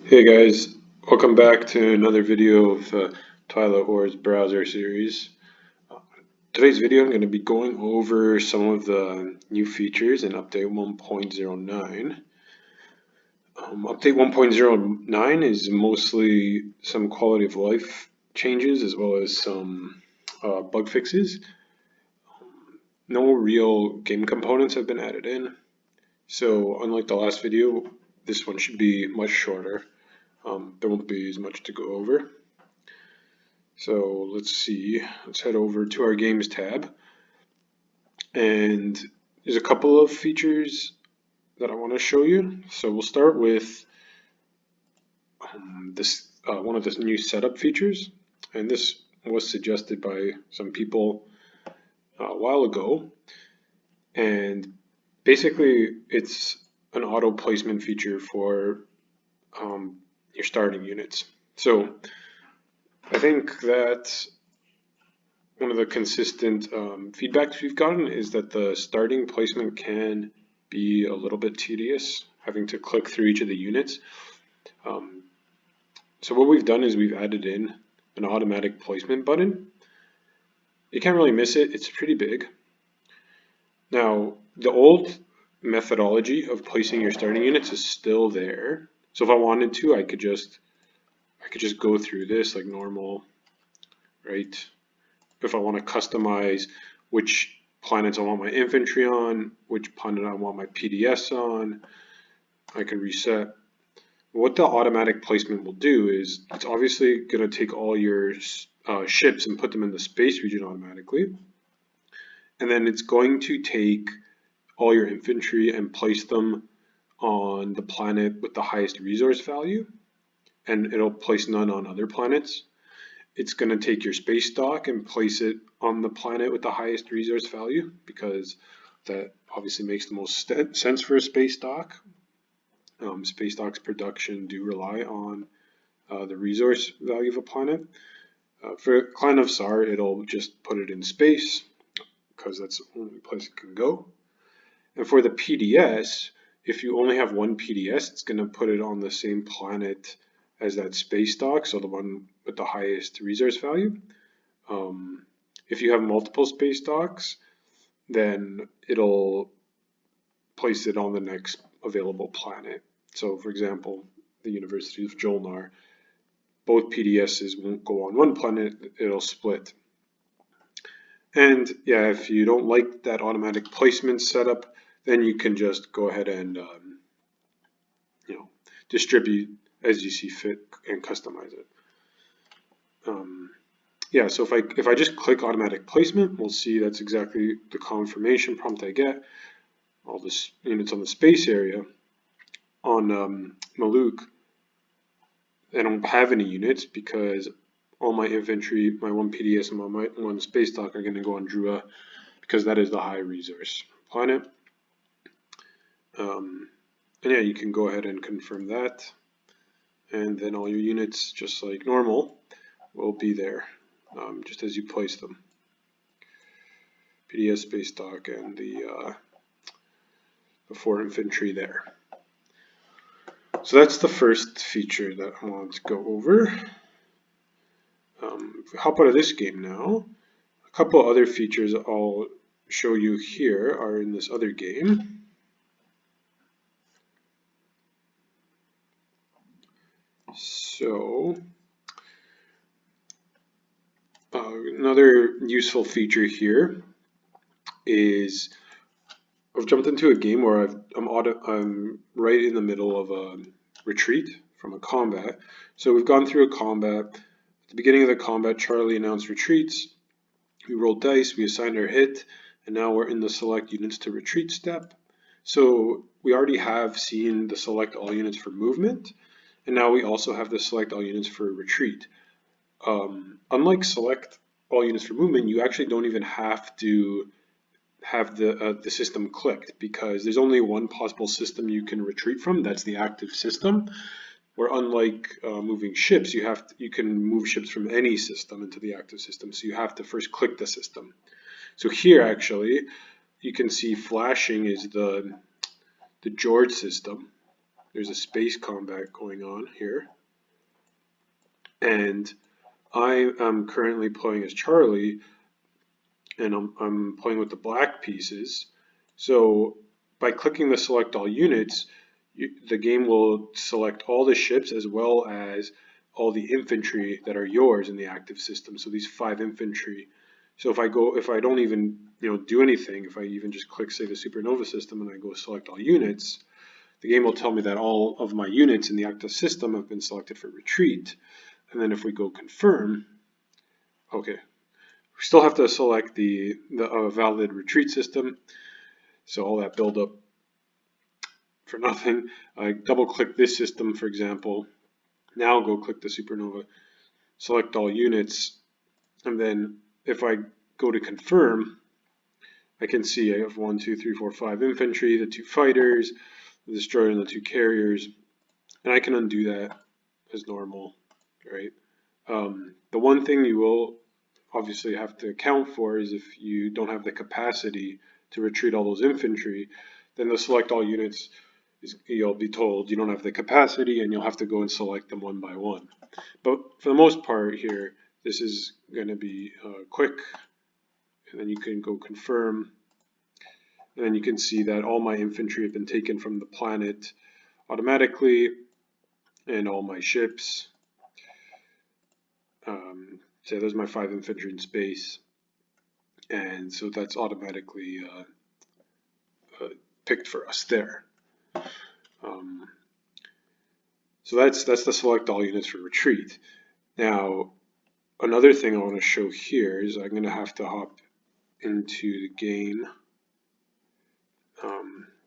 Hey guys, welcome back to another video of Twilight Wars browser series. Today's video I'm going to be going over some of the new features in update 1.09. Update 1.09 is mostly some quality of life changes as well as some bug fixes. No real game components have been added in, so unlike the last video, this one should be much shorter. There won't be as much to go over. So let's see, let's head over to our games tab. And there's a couple of features that I want to show you. So we'll start with this one of the new setup features. And this was suggested by some people a while ago. And basically it's an auto placement feature for your starting units. So I think that one of the consistent feedbacks we've gotten is that the starting placement can be a little bit tedious, having to click through each of the units. So what we've done is we've added in an automatic placement button. You can't really miss it, it's pretty big. Now, the old methodology of placing your starting units is still there. So if I wanted to, I could just go through this like normal, right? If I want to customize which planets I want my infantry on, which planet I want my PDS on, I can reset. What the automatic placement will do is it's obviously going to take all your ships and put them in the space region automatically. And then it's going to take all your infantry and place them on the planet with the highest resource value. And it'll place none on other planets. It's going to take your space dock and place it on the planet with the highest resource value, because that obviously makes the most sense for a space dock. Space dock's production do rely on the resource value of a planet. For Clan of Sar, it'll just put it in space, because that's the only place it can go. And for the PDS, if you only have one PDS, it's going to put it on the same planet as that space dock, so the one with the highest resource value. If you have multiple space docks, then it'll place it on the next available planet. So for example, the University of Jolnar, both PDSs won't go on one planet, it'll split. And yeah, if you don't like that automatic placement setup, then you can just go ahead and distribute as you see fit and customize it. Yeah, so if I just click automatic placement, we'll see that's exactly the confirmation prompt I get. All this units on the space area. On Maluk, I don't have any units because all my infantry, my one PDS and my one space dock are going to go on Drua, because that is the high resource planet. And yeah, you can go ahead and confirm that. And then all your units, just like normal, will be there, just as you place them. PDS, space dock, and the 4 infantry there. So that's the first feature that I wanted to go over. If we hop out of this game now, a couple other features I'll show you here are in this other game. So another useful feature here is I've jumped into a game where I'm right in the middle of a retreat from a combat. So we've gone through a combat. At the beginning of the combat, Charlie announced retreats. We rolled dice, we assigned our hit, and now we're in the select units to retreat step. So we already have seen the select all units for movement, and now we also have the select all units for retreat. Unlike select all units for movement, you actually don't even have to have the system clicked, because there's only one possible system you can retreat from. That's the active system. Where unlike moving ships, you can move ships from any system into the active system. So you have to first click the system. So here actually, you can see flashing is the George system. there's a space combat going on here, and I am currently playing as Charlie, and I'm playing with the black pieces. So by clicking the select all units, the game will select all the ships as well as all the infantry that are yours in the active system. So these 5 infantry. So if I don't even do anything, if I even just click say the supernova system and I go select all units, the game will tell me that all of my units in the active system have been selected for retreat. And then if we go confirm, okay, we still have to select the valid retreat system. So all that build up for nothing. I double click this system, for example. Now go click the supernova, select all units, and then if I go to confirm, I can see I have 1, 2, 3, 4, 5 infantry, the 2 fighters, the destroyer, and the 2 carriers, and I can undo that as normal, right? The one thing you will obviously have to account for is if you don't have the capacity to retreat all those infantry, then the select all units, you'll be told you don't have the capacity and you'll have to go and select them one by one. But for the most part here, this is going to be quick, and then you can go confirm, and then you can see that all my infantry have been taken from the planet automatically, and all my ships. So there's my 5 infantry in space, and so that's automatically picked for us there. So that's the select all units for retreat. Now, another thing I want to show here is I'm going to have to hop into the game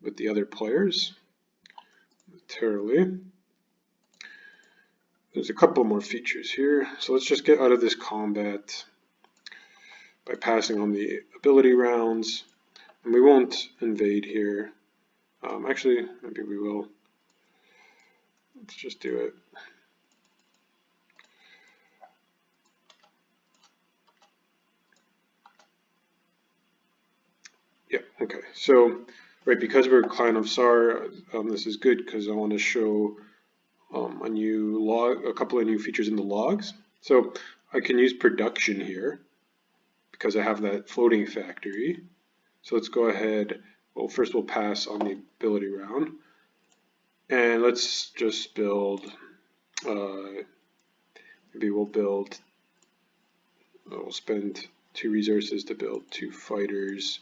with the other players momentarily. There's a couple more features here, so let's just get out of this combat by passing on the ability rounds, and we won't invade here. Actually, maybe we will. Let's just do it. Yeah, okay. So, right, because we're Clan of Sar, this is good because I want to show a new log, a couple of new features in the logs. So I can use production here because I have that floating factory. So let's go ahead. Well, first we'll pass on the ability round, and let's just build. Maybe we'll build. We'll spend 2 resources to build 2 fighters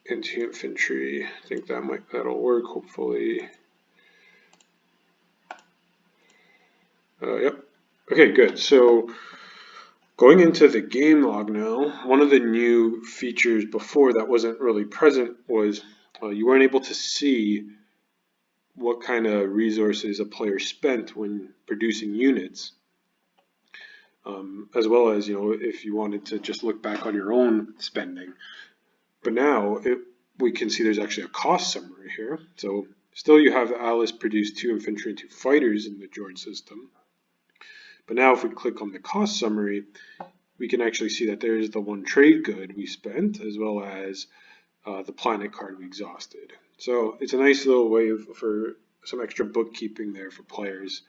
and 2 infantry. I think that'll work. Hopefully. Yep. Okay, good. So going into the game log now, one of the new features before that wasn't really present was you weren't able to see what kind of resources a player spent when producing units, as well as if you wanted to just look back on your own spending. But now we can see there's actually a cost summary here. So still you have Alice produce 2 infantry and 2 fighters in the George system. But now if we click on the cost summary, we can actually see that there's the 1 trade good we spent, as well as the planet card we exhausted. So it's a nice little way for some extra bookkeeping there for players,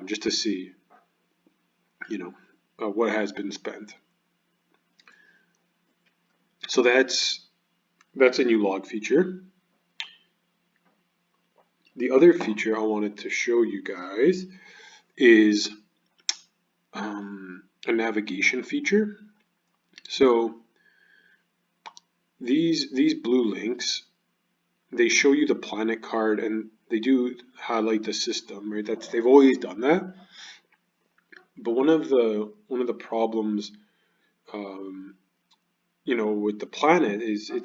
just to see, what has been spent. So that's a new log feature. The other feature I wanted to show you guys is a navigation feature. So these blue links, they show you the planet card and they do highlight the system, right? They've always done that. But one of the problems with the planet is it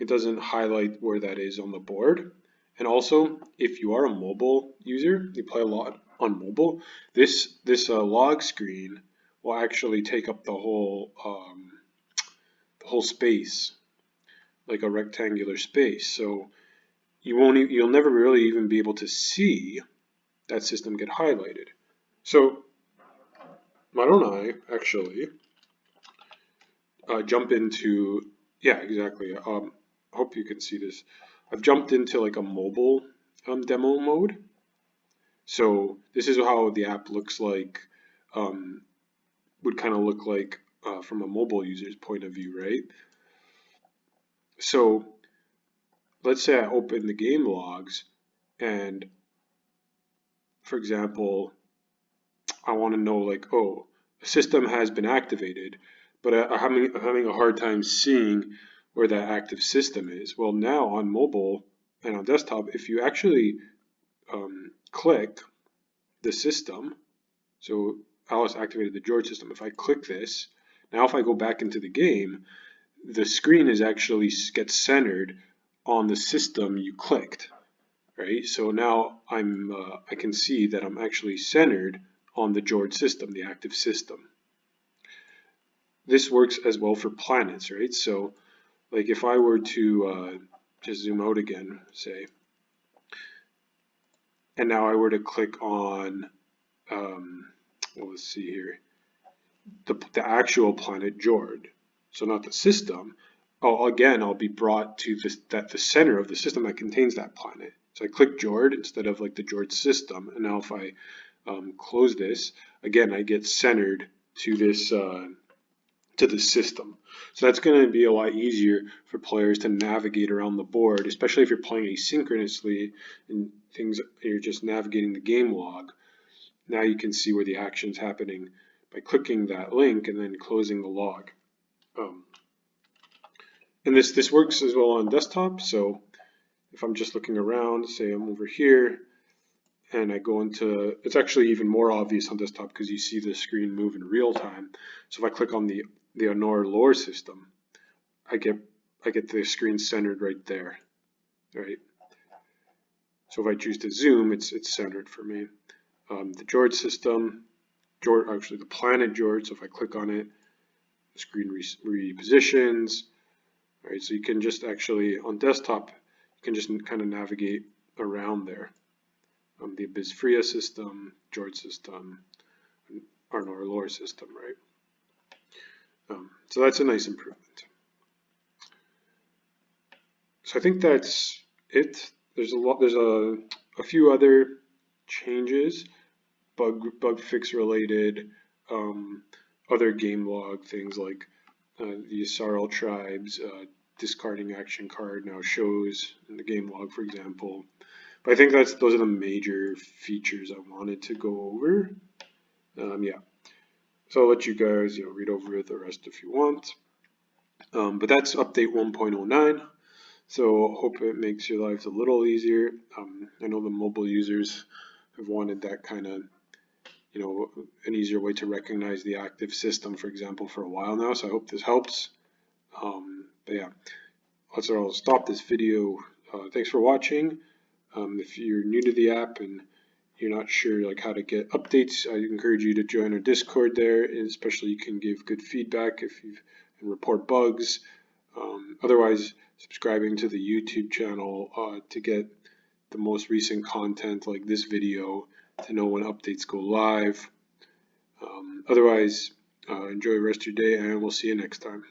doesn't highlight where that is on the board. And also, if you are a mobile user, you play a lot on mobile, this log screen will actually take up the whole space, like a rectangular space. So you'll never really even be able to see that system get highlighted. So why don't I actually jump into, yeah, exactly. Hope you can see this. I've jumped into like a mobile demo mode. So this is how the app looks like, would kind of look like from a mobile user's point of view, right? So let's say I open the game logs and, for example, I want to know like, oh, a system has been activated, but I'm having a hard time seeing where that active system is. Well, now on mobile and on desktop, if you actually click the system, so Alice activated the George system. If I click this, now if I go back into the game, the screen is actually gets centered on the system you clicked, right? So now I can see that I'm actually centered on the George system, the active system. This works as well for planets, right? So like if I were to just zoom out again, say, and now I were to click on, well, let's see here, the actual planet Jord, so not the system. I'll be brought to the center of the system that contains that planet. So I click Jord instead of like the Jord system, and now if I close this, again I get centered to this to the system. So that's going to be a lot easier for players to navigate around the board, especially if you're playing asynchronously and things you're just navigating the game log. Now you can see where the action's happening by clicking that link and then closing the log. And this works as well on desktop. So if I'm just looking around, say I'm over here, and I go into, it's actually even more obvious on desktop because you see the screen move in real time. So if I click on the Honor lore system, I get the screen centered right there, right? So if I choose to zoom, it's centered for me. The George system, actually the planet George. So if I click on it, the screen repositions. Right, so you can just actually on desktop, you can just kind of navigate around there. The Abyss Freya system, George system, or lore system, right? So that's a nice improvement. So I think that's it. There's a few other changes, bug fix related, other game log things like the Yssaril tribes discarding action card now shows in the game log, for example. But I think those are the major features I wanted to go over. Yeah. So I'll let you guys read over the rest if you want. But that's update 1.09. So hope it makes your lives a little easier. I know the mobile users have wanted that kind of, an easier way to recognize the active system, for example, for a while now. So I hope this helps. But yeah, I'll stop this video. Thanks for watching. If you're new to the app and you're not sure like how to get updates, I encourage you to join our Discord there, and especially you can give good feedback and report bugs. Otherwise, subscribing to the YouTube channel to get the most recent content like this video to know when updates go live. Otherwise, enjoy the rest of your day and we'll see you next time.